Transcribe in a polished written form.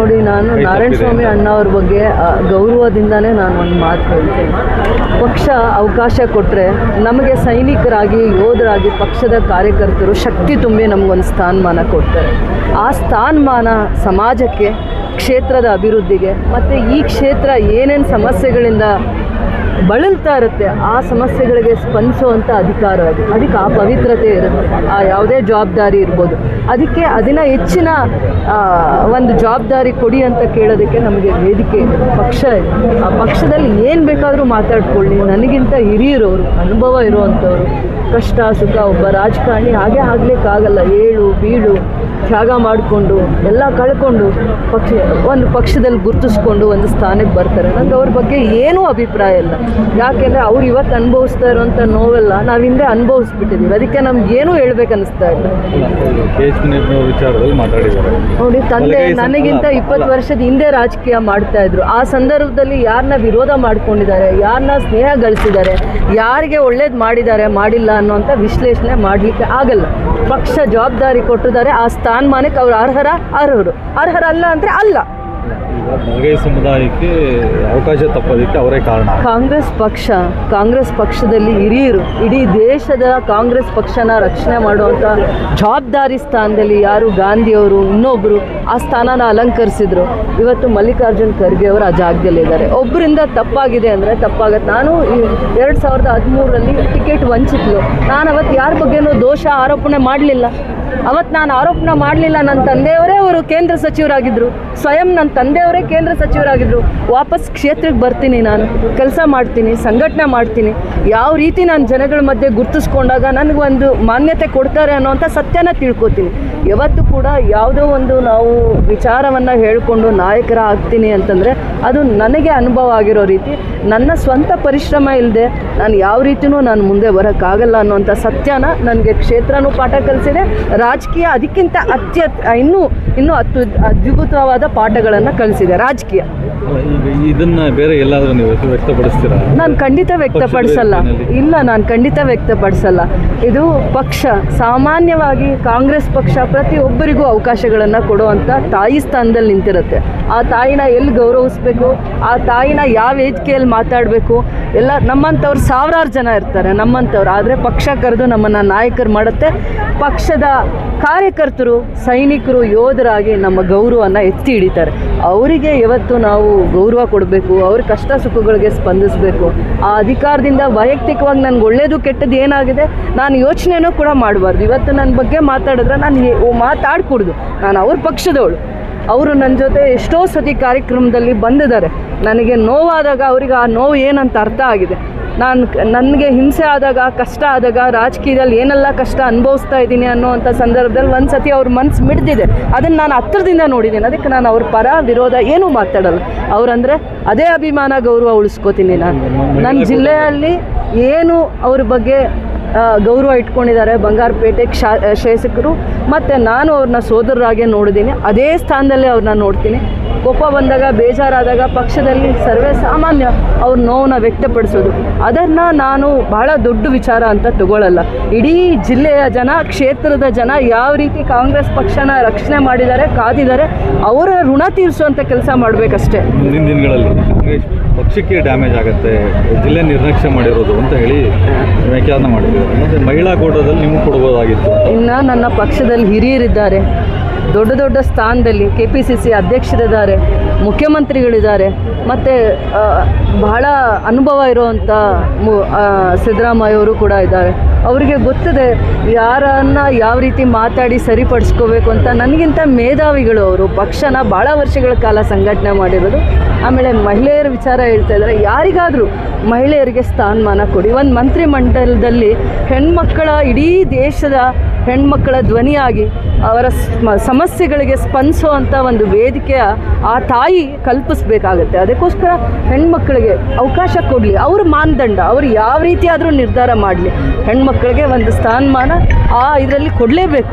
ನೋಡಿ, ನಾನು ನಾರಾಯಣಸ್ವಾಮಿ ಅಣ್ಣ ಅವ್ರ ಬಗ್ಗೆ ಗೌರವದಿಂದನೇ ನಾನು ಒಂದು ಮಾತು ಹೇಳ್ತೇನೆ. ಪಕ್ಷ ಅವಕಾಶ ಕೊಟ್ಟರೆ ನಮಗೆ ಸೈನಿಕರಾಗಿ, ಯೋಧರಾಗಿ, ಪಕ್ಷದ ಕಾರ್ಯಕರ್ತರು ಶಕ್ತಿ ತುಂಬಿ ನಮಗೊಂದು ಸ್ಥಾನಮಾನ ಕೊಡ್ತಾರೆ. ಆ ಸ್ಥಾನಮಾನ ಸಮಾಜಕ್ಕೆ, ಕ್ಷೇತ್ರದ ಅಭಿವೃದ್ಧಿಗೆ, ಮತ್ತು ಈ ಕ್ಷೇತ್ರ ಏನೇನು ಸಮಸ್ಯೆಗಳಿಂದ ಬಳಲ್ತಾ ಇರುತ್ತೆ ಆ ಸಮಸ್ಯೆಗಳಿಗೆ ಸ್ಪಂದಿಸುವಂಥ ಅಧಿಕಾರ ಅದಕ್ಕೆ ಆ ಪವಿತ್ರತೆ ಇರುತ್ತೆ. ಆ ಯಾವುದೇ ಜವಾಬ್ದಾರಿ ಇರ್ಬೋದು, ಅದಕ್ಕೆ ಅದನ್ನು ಹೆಚ್ಚಿನ ಒಂದು ಜವಾಬ್ದಾರಿ ಕೊಡಿ ಅಂತ ಕೇಳೋದಕ್ಕೆ ನಮಗೆ ವೇದಿಕೆ ಇದೆ, ಪಕ್ಷ ಇದೆ. ಆ ಪಕ್ಷದಲ್ಲಿ ಏನು ಬೇಕಾದರೂ ಮಾತಾಡ್ಕೊಳ್ಳಿ. ನನಗಿಂತ ಹಿರಿಯರವರು, ಅನುಭವ ಇರುವಂಥವ್ರು, ಕಷ್ಟ ಸುಖ ಒಬ್ಬ ರಾಜಕಾರಣಿ ಹಾಗೆ ಆಗಲಿಕ್ಕಾಗಲ್ಲ. ಏಳು ಬೀಳು ತ್ಯಾಗ ಮಾಡಿಕೊಂಡು ಎಲ್ಲ ಕಳ್ಕೊಂಡು ಒಂದು ಪಕ್ಷದಲ್ಲಿ ಗುರುತಿಸ್ಕೊಂಡು ಒಂದು ಸ್ಥಾನಕ್ಕೆ ಬರ್ತಾರೆ. ನನಗೆ ಅವ್ರ ಬಗ್ಗೆ ಏನೂ ಅಭಿಪ್ರಾಯ ಇಲ್ಲ. ಯಾಕೆಂದರೆ ಅವ್ರು ಇವತ್ತು ಅನುಭವಿಸ್ತಾ ಇರೋಂಥ ನೋವೆಲ್ಲ ನಾವು ಹಿಂದೆ ಅನುಭವಿಸ್ಬಿಟ್ಟಿದ್ದೀವಿ. ಅದಕ್ಕೆ ನಮ್ಗೇನೂ ಹೇಳ್ಬೇಕು ಅನ್ನಿಸ್ತಾ ಇಲ್ಲ. ನೋಡಿ, ತಂದೆ ನನಗಿಂತ 20 ವರ್ಷದ ಹಿಂದೆ ರಾಜಕೀಯ ಮಾಡ್ತಾಯಿದ್ರು. ಆ ಸಂದರ್ಭದಲ್ಲಿ ಯಾರನ್ನ ವಿರೋಧ ಮಾಡ್ಕೊಂಡಿದ್ದಾರೆ, ಯಾರನ್ನ ಸ್ನೇಹ ಗಳಿಸಿದ್ದಾರೆ, ಯಾರಿಗೆ ಒಳ್ಳೇದು ಮಾಡಿದ್ದಾರೆ, ಮಾಡಿಲ್ಲ ಅನ್ನೋಂಥ ವಿಶ್ಲೇಷಣೆ ಮಾಡಲಿಕ್ಕೆ ಆಗಲ್ಲ. ಪಕ್ಷ ಜವಾಬ್ದಾರಿ ಕೊಟ್ಟಿದ್ದಾರೆ. ಆ ಸ್ಥಾನಮಾನಕ್ಕೆ ಅವ್ರು ಅರ್ಹರಲ್ಲ ಅಂದರೆ ಅಲ್ಲ. ಮುಳುಗೈ ಸಮುದಾಯಕ್ಕೆ ಅವಕಾಶ ತಪ್ಪೋದಕ್ಕೆ ಅವರೇ ಕಾರಣ. ಕಾಂಗ್ರೆಸ್ ಪಕ್ಷದಲ್ಲಿ ಹಿರಿಯರು, ಇಡೀ ದೇಶದ ಕಾಂಗ್ರೆಸ್ ಪಕ್ಷನ ರಕ್ಷಣೆ ಮಾಡುವಂಥ ಜವಾಬ್ದಾರಿ ಸ್ಥಾನದಲ್ಲಿ ಯಾರು ಗಾಂಧಿಯವರು, ಇನ್ನೊಬ್ಬರು ಆ ಸ್ಥಾನನ ಅಲಂಕರಿಸಿದ್ರು. ಇವತ್ತು ಮಲ್ಲಿಕಾರ್ಜುನ್ ಖರ್ಗೆ ಅವರು ಆ ಜಾಗದಲ್ಲಿದ್ದಾರೆ. ಒಬ್ಬರಿಂದ ತಪ್ಪಾಗಿದೆ ಅಂದರೆ ತಪ್ಪಾಗತ್ತೆ. ನಾನು 2013ರಲ್ಲಿ ಟಿಕೆಟ್ ವಂಚಿತಲು. ನಾನು ಅವತ್ತು ಯಾರ ಬಗ್ಗೆನೂ ದೋಷ ಆರೋಪಣೆ ಮಾಡಲಿಲ್ಲ. ನನ್ನ ತಂದೆಯವರೇ ಅವರು ಕೇಂದ್ರ ಸಚಿವರಾಗಿದ್ದರು. ಸ್ವಯಂ ನನ್ನ ತಂದೆಯವರೇ ಕೇಂದ್ರ ಸಚಿವರಾಗಿದ್ದರು. ವಾಪಸ್ ಕ್ಷೇತ್ರಕ್ಕೆ ಬರ್ತೀನಿ, ನಾನು ಕೆಲಸ ಮಾಡ್ತೀನಿ, ಸಂಘಟನೆ ಮಾಡ್ತೀನಿ. ಯಾವ ರೀತಿ ನಾನು ಜನಗಳ ಮಧ್ಯೆ ಗುರುತಿಸ್ಕೊಂಡಾಗ ನನಗೊಂದು ಮಾನ್ಯತೆ ಕೊಡ್ತಾರೆ ಅನ್ನೋಂಥ ಸತ್ಯನ ತಿಳ್ಕೊತೀನಿ. ಯಾವತ್ತೂ ಕೂಡ ಯಾವುದೋ ಒಂದು ನಾವು ವಿಚಾರವನ್ನು ಹೇಳಿಕೊಂಡು ನಾಯಕರ ಆಗ್ತೀನಿ ಅಂತಂದರೆ ಅದು ನನಗೆ ಅನುಭವ ಆಗಿರೋ ರೀತಿ. ನನ್ನ ಸ್ವಂತ ಪರಿಶ್ರಮ ಇಲ್ಲದೆ ನಾನು ಯಾವ ರೀತಿಯೂ ನಾನು ಮುಂದೆ ಬರೋಕ್ಕಾಗಲ್ಲ ಅನ್ನೋಂಥ ಸತ್ಯನ ನನಗೆ ಕ್ಷೇತ್ರನೂ ಪಾಠ ಕಲಿಸಿದೆ. ರಾಜಕೀಯ ಅದಕ್ಕಿಂತ ಇನ್ನೂ ಅದ್ಭುತವಾದ ಪಾಠಗಳನ್ನು ಕಲಿಸಿದೆ ರಾಜಕೀಯ. ಇದನ್ನ ಬೇರೆ ಎಲ್ಲಾದರೂ ನೀವು ವ್ಯಕ್ತಪಡಿಸ್ತೀರಾ? ನಾನು ಖಂಡಿತ ವ್ಯಕ್ತಪಡಿಸಲ್ಲ. ಇಲ್ಲ, ನಾನು ಖಂಡಿತ ವ್ಯಕ್ತಪಡಿಸಲ್ಲ. ಇದು ಪಕ್ಷ ಸಾಮಾನ್ಯವಾಗಿ ಕಾಂಗ್ರೆಸ್ ಪಕ್ಷ ಪ್ರತಿಯೊಬ್ಬರಿಗೂ ಅವಕಾಶಗಳನ್ನು ಕೊಡುವಂಥ ತಾಯಿ ಸ್ಥಾನದಲ್ಲಿ ನಿಂತಿರುತ್ತೆ. ಆ ತಾಯಿನ ಎಲ್ಲಿ ಗೌರವಿಸ್ಬೇಕು, ಆ ತಾಯಿನ ಯಾವ ವೇದಿಕೆಯಲ್ಲಿ ಮಾತಾಡಬೇಕು, ಎಲ್ಲ ನಮ್ಮಂಥವ್ರು ಸಾವಿರಾರು ಜನ ಇರ್ತಾರೆ ನಮ್ಮಂಥವ್ರು. ಆದರೆ ಪಕ್ಷ ಕರೆದು ನಮ್ಮನ್ನು ನಾಯಕರು ಮಾಡುತ್ತೆ. ಪಕ್ಷದ ಕಾರ್ಯಕರ್ತರು, ಸೈನಿಕರು, ಯೋಧರಾಗಿ ನಮ್ಮ ಗೌರವವನ್ನು ಎತ್ತಿ ಹಿಡಿತಾರೆ. ಅವರಿಗೆ ಇವತ್ತು ನಾವು ಗೌರವ ಕೊಡಬೇಕು, ಅವ್ರ ಕಷ್ಟ ಸುಖಗಳಿಗೆ ಸ್ಪಂದಿಸಬೇಕು. ಆ ಅಧಿಕಾರದಿಂದ ವೈಯಕ್ತಿಕವಾಗಿ ನನಗೆ ಒಳ್ಳೆಯದು ಕೆಟ್ಟದ್ದು ಏನಾಗಿದೆ ನಾನು ಯೋಚನೆನೂ ಕೂಡ ಮಾಡಬಾರ್ದು. ಇವತ್ತು ನನ್ನ ಬಗ್ಗೆ ಮಾತಾಡಿದ್ರೆ ನಾನು ಮಾತಾಡ್ಕೊಡ್ದು. ನಾನು ಅವ್ರ ಪಕ್ಷದವಳು. ಅವರು ನನ್ನ ಜೊತೆ ಎಷ್ಟೋ ಸತಿ ಕಾರ್ಯಕ್ರಮದಲ್ಲಿ ಬಂದಿದ್ದಾರೆ. ನನಗೆ ನೋವಾದಾಗ ಅವರಿಗೆ ಆ ನೋವು ಏನಂತ ಅರ್ಥ ಆಗಿದೆ. ನನಗೆ ಹಿಂಸೆ ಆದಾಗ, ಕಷ್ಟ ಆದಾಗ, ರಾಜಕೀಯದಲ್ಲಿ ಏನೆಲ್ಲ ಕಷ್ಟ ಅನುಭವಿಸ್ತಾ ಇದ್ದೀನಿ ಅನ್ನೋವಂಥ ಸಂದರ್ಭದಲ್ಲಿ ಒಂದು ಸತಿ ಅವ್ರ ಮನಸ್ಸು ಮಿಡ್ದಿದೆ. ಅದನ್ನು ನಾನು ಹತ್ತಿರದಿಂದ ನೋಡಿದ್ದೀನಿ. ಅದಕ್ಕೆ ನಾನು ಅವ್ರ ಪರ ವಿರೋಧ ಏನೂ ಮಾತಾಡಲ್ಲ. ಅವರಂದರೆ ಅದೇ ಅಭಿಮಾನ, ಗೌರವ ಉಳಿಸ್ಕೋತೀನಿ. ನನ್ನ ಜಿಲ್ಲೆಯಲ್ಲಿ ಏನು ಅವ್ರ ಬಗ್ಗೆ ಗೌರವ ಇಟ್ಕೊಂಡಿದ್ದಾರೆ ಬಂಗಾರಪೇಟೆ ಶಾಸಕರು, ಮತ್ತು ನಾನು ಅವ್ರನ್ನ ಸೋದರರಾಗೆ ನೋಡಿದ್ದೀನಿ. ಅದೇ ಸ್ಥಾನದಲ್ಲೇ ಅವ್ರನ್ನ ನೋಡ್ತೀನಿ. ಕೋಪ ಬಂದಾಗ, ಬೇಜಾರಾದಾಗ ಪಕ್ಷದಲ್ಲಿ ಸರ್ವೇ ಸಾಮಾನ್ಯ ಅವ್ರ ನೋವನ್ನ ವ್ಯಕ್ತಪಡಿಸೋದು, ಅದನ್ನು ನಾನು ಬಹಳ ದೊಡ್ಡ ವಿಚಾರ ಅಂತ ತಗೊಳ್ಳಲ್ಲ. ಇಡೀ ಜಿಲ್ಲೆಯ ಜನ, ಕ್ಷೇತ್ರದ ಜನ ಯಾವ ರೀತಿ ಕಾಂಗ್ರೆಸ್ ಪಕ್ಷನ ರಕ್ಷಣೆ ಮಾಡಿದ್ದಾರೆ, ಕಾದಿದ್ದಾರೆ, ಅವರ ಋಣ ತೀರಿಸುವಂಥ ಕೆಲಸ ಮಾಡಬೇಕಷ್ಟೇ. ಮುಂದಿನ ದಿನಗಳಲ್ಲಿ ಕಾಂಗ್ರೆಸ್ ಪಕ್ಷಕ್ಕೆ ಡ್ಯಾಮೇಜ್ ಆಗುತ್ತೆ, ಜಿಲ್ಲೆ ನಿರ್ಲಕ್ಷ್ಯ ಮಾಡಿರೋದು ಅಂತ ಹೇಳಿ ವ್ಯಾಖ್ಯಾನ ಮಾಡಿದ್ದಾರೆ. ಮತ್ತು ಮಹಿಳಾ ಕೋಟಾದಲ್ಲಿ ನಿಮಗೆ ಕೊಡ್ಬೋದಾಗಿತ್ತು. ಇನ್ನು ನನ್ನ ಪಕ್ಷದಲ್ಲಿ ಹಿರಿಯರಿದ್ದಾರೆ, ದೊಡ್ಡ ಸ್ಥಾನದಲ್ಲಿ KPCC ಅಧ್ಯಕ್ಷರಿದ್ದಾರೆ, ಮುಖ್ಯಮಂತ್ರಿಗಳಿದ್ದಾರೆ, ಮತ್ತು ಬಹಳ ಅನುಭವ ಇರುವಂಥ ಸಿದ್ದರಾಮಯ್ಯವರು ಕೂಡ ಇದ್ದಾರೆ. ಅವರಿಗೆ ಗೊತ್ತಿದೆ ಯಾರನ್ನು ಯಾವ ರೀತಿ ಮಾತಾಡಿ ಸರಿಪಡಿಸ್ಕೋಬೇಕು ಅಂತ. ನನಗಿಂತ ಮೇಧಾವಿಗಳು ಅವರು. ಪಕ್ಷನ ಭಾಳ ವರ್ಷಗಳ ಕಾಲ ಸಂಘಟನೆ ಮಾಡಿರೋದು. ಆಮೇಲೆ ಮಹಿಳೆಯರ ವಿಚಾರ ಹೇಳ್ತಾ ಇದ್ದಾರೆ. ಯಾರಿಗಾದರೂ ಮಹಿಳೆಯರಿಗೆ ಸ್ಥಾನಮಾನ ಕೊಡಿ. ಒಂದು ಮಂತ್ರಿಮಂಡಲದಲ್ಲಿ ಹೆಣ್ಮಕ್ಕಳ, ಇಡೀ ದೇಶದ ಹೆಣ್ಮಕ್ಕಳ ಧ್ವನಿಯಾಗಿ ಅವರ ಸಮಸ್ಯೆಗಳಿಗೆ ಸ್ಪಂದಿಸುವಂಥ ಒಂದು ವೇದಿಕೆಯ ಆ ತಾಯಿ ಕಲ್ಪಿಸ್ಬೇಕಾಗತ್ತೆ. ಅದಕ್ಕೋಸ್ಕರ ಹೆಣ್ಮಕ್ಕಳಿಗೆ ಅವಕಾಶ ಕೊಡಲಿ. ಅವ್ರ ಮಾನದಂಡ, ಅವರು ಯಾವ ರೀತಿ ಆದರೂ ನಿರ್ಧಾರ ಮಾಡಲಿ. ಹೆಣ್ಮಕ್ಕಳಿಗೆ ಒಂದು ಸ್ಥಾನಮಾನ ಇದರಲ್ಲಿ ಕೊಡಲೇಬೇಕು.